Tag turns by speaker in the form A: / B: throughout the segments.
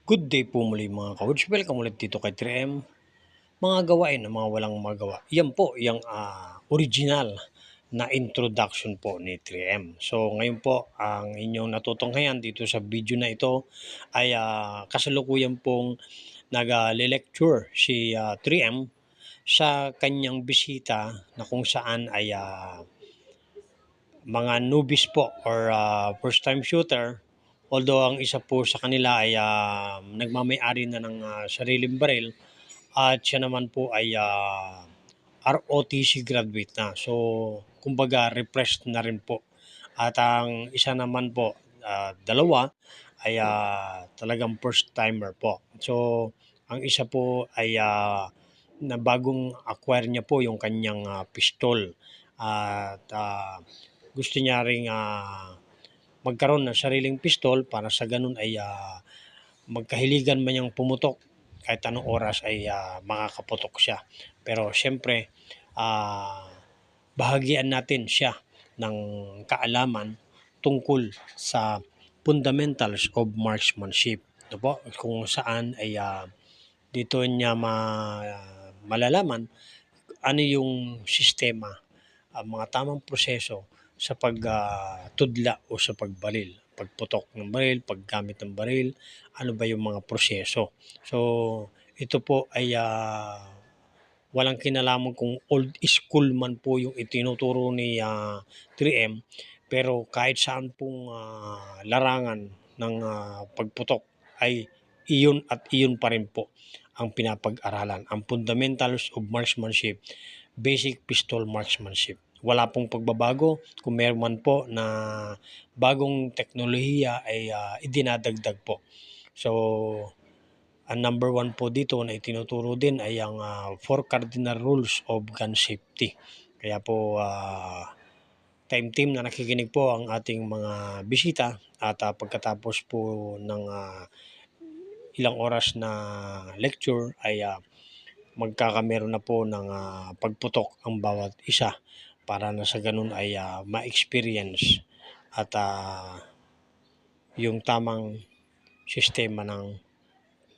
A: Good day po muli mga ka-Woods. Welcome ulit dito kay 3M. Mga gawain na mga walang magawa. Yan po yung original na introduction po ni 3M. So ngayon po ang inyong natutunghayan dito sa video na ito ay kasalukuyan pong nag-lecture si 3M sa kanyang bisita na kung saan ay mga newbies po or first time shooter. Although ang isa po sa kanila ay nagmamay-ari na ng sariling baril at siya naman po ay ROTC graduate na. So, kumbaga refreshed na rin po. At ang isa naman po, dalawa ay talagang first timer po. So, ang isa po ay na bagong acquire niya po yung kanyang pistol. At gusto niya ring magkaroon ng sariling pistol para sa ganun ay magkahiligan man niyang pumutok kahit anong oras ay makakaputok siya. Pero siyempre, bahagian natin siya ng kaalaman tungkol sa fundamentals of marksmanship. Ito po, kung saan ay dito niya malalaman ano yung sistema, ang mga tamang proseso sa pagtudla o sa pagbaril, pagputok ng baril, paggamit ng baril, ano ba yung mga proseso. So, ito po ay walang kinalaman kung old school man po yung itinuturo ni 3M, pero kahit saan pong larangan ng pagputok ay iyon at iyon pa rin po ang pinapag-aralan. Ang fundamentals of marksmanship, basic pistol marksmanship. Wala pong pagbabago. Kung meron man po na bagong teknolohiya ay idinadagdag po. So, ang number one po dito na itinuturo din ay ang 4 cardinal rules of gun safety. Kaya po, team na nakikinig po ang ating mga bisita at pagkatapos po ng ilang oras na lecture ay magkakameron na po ng pagputok ang bawat isa para na sa ganun ay ma-experience at yung tamang sistema ng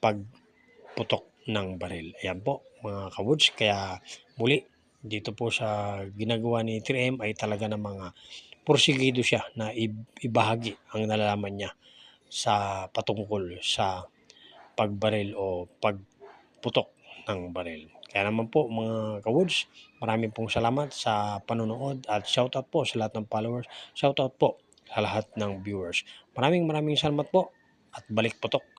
A: pagputok ng baril. Ayan po mga ka-Woods. Kaya muli dito po sa ginagawa ni 3M ay talaga ng mga porsigido siya na ibahagi ang nalalaman niya sa patungkol sa pagbaril o pagputok ng baril. Kaya naman po mga ka-Woods, maraming pong salamat sa panonood at shoutout po sa lahat ng followers. Shoutout po sa lahat ng viewers. Maraming salamat po at balik putok.